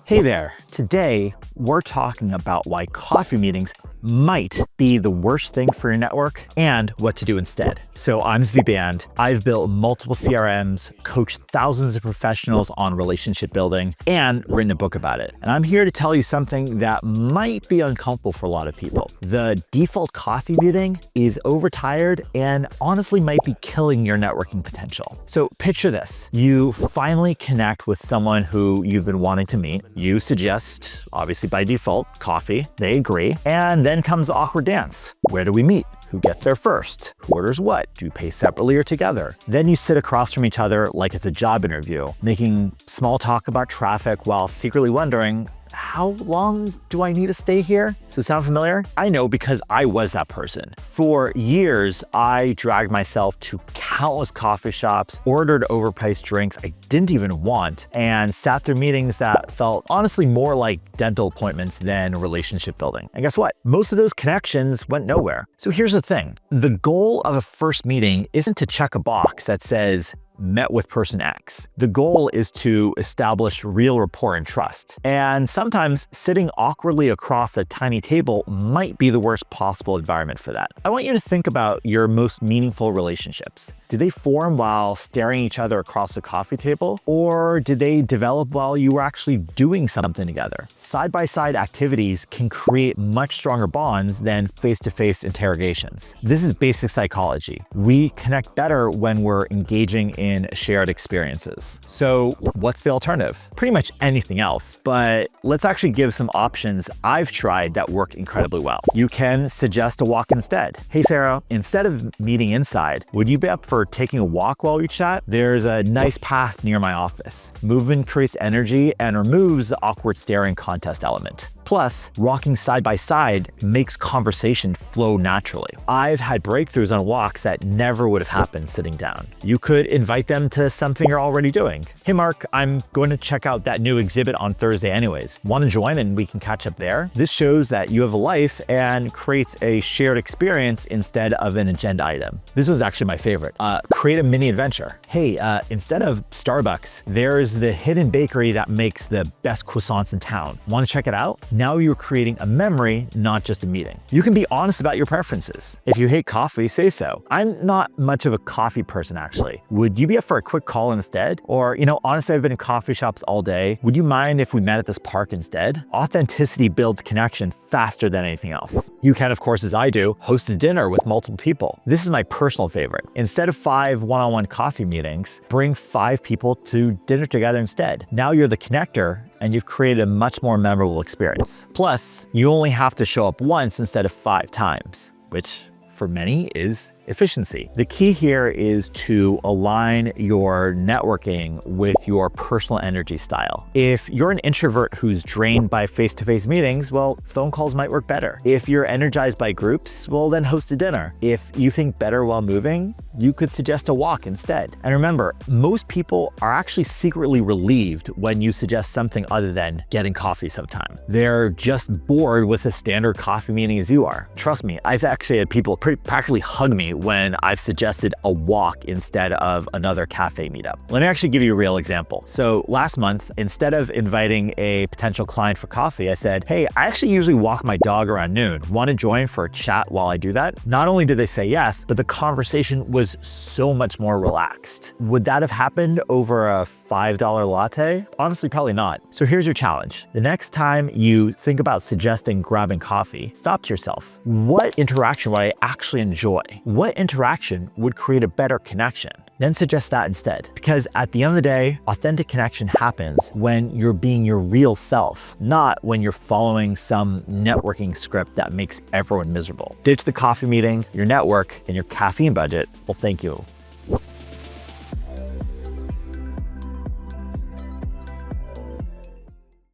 Hey there. Today, we're talking about why coffee meetings might be the worst thing for your network and what to do instead. So I'm Zvi Band. I've built multiple CRMs, coached thousands of professionals on relationship building, and written a book about it. And I'm here to tell you something that might be uncomfortable for a lot of people. The default coffee meeting is overtired and honestly might be killing your networking potential. So picture this. You finally connect with someone who you've been wanting to meet. You suggest, obviously by default, coffee. They agree. And then comes the awkward dance. Where do we meet? Who gets there first? Who orders what? Do you pay separately or together? Then you sit across from each other like it's a job interview, making small talk about traffic while secretly wondering, how long do I need to stay here? So sound familiar? I know because I was that person. For years, I dragged myself to countless coffee shops, ordered overpriced drinks I didn't even want, and sat through meetings that felt honestly more like dental appointments than relationship building. And guess what? Most of those connections went nowhere. So here's the thing. The goal of a first meeting isn't to check a box that says, met with person X. The goal is to establish real rapport and trust. And sometimes sitting awkwardly across a tiny table might be the worst possible environment for that. I want you to think about your most meaningful relationships. Did they form while staring at each other across a coffee table? Or did they develop while you were actually doing something together? Side-by-side activities can create much stronger bonds than face-to-face interrogations. This is basic psychology. We connect better when we're engaging in shared experiences. So what's the alternative? Pretty much anything else, but let's actually give some options I've tried that work incredibly well. You can suggest a walk instead. Hey Sarah, instead of meeting inside, would you be up for taking a walk while we chat? There's a nice path near my office. Movement creates energy and removes the awkward staring contest element. Plus, walking side by side makes conversation flow naturally. I've had breakthroughs on walks that never would have happened sitting down. You could invite them to something you're already doing. Hey Mark, I'm going to check out that new exhibit on Thursday anyways. Want to join and we can catch up there? This shows that you have a life and creates a shared experience instead of an agenda item. This was actually my favorite. Create a mini adventure. Hey, instead of Starbucks, there's the hidden bakery that makes the best croissants in town. Want to check it out? Now you're creating a memory, not just a meeting. You can be honest about your preferences. If you hate coffee, say so. I'm not much of a coffee person, actually. Would you be up for a quick call instead? Or, honestly, I've been in coffee shops all day. Would you mind if we met at this park instead? Authenticity builds connection faster than anything else. You can, of course, as I do, host a dinner with multiple people. This is my personal favorite. Instead of 5 one-on-one coffee meetings, bring 5 people to dinner together instead. Now you're the connector, and you've created a much more memorable experience. Plus, you only have to show up once instead of 5 times, which for many is efficiency. The key here is to align your networking with your personal energy style. If you're an introvert who's drained by face-to-face meetings, well, phone calls might work better. If you're energized by groups, well, then host a dinner. If you think better while moving, you could suggest a walk instead. And remember, most people are actually secretly relieved when you suggest something other than getting coffee sometime. They're just bored with a standard coffee meeting as you are. Trust me, I've actually had people practically hug me when I've suggested a walk instead of another cafe meetup. Let me actually give you a real example. So last month, instead of inviting a potential client for coffee, I said, hey, I actually usually walk my dog around noon. Want to join for a chat while I do that? Not only did they say yes, but the conversation was so much more relaxed. Would that have happened over a $5 latte? Honestly, probably not. So here's your challenge. The next time you think about suggesting grabbing coffee, stop to yourself. What interaction would I actually enjoy? What interaction would create a better connection? Then suggest that instead. Because at the end of the day, authentic connection happens when you're being your real self, not when you're following some networking script that makes everyone miserable. Ditch the coffee meeting, your network, and your caffeine budget. Well, thank you.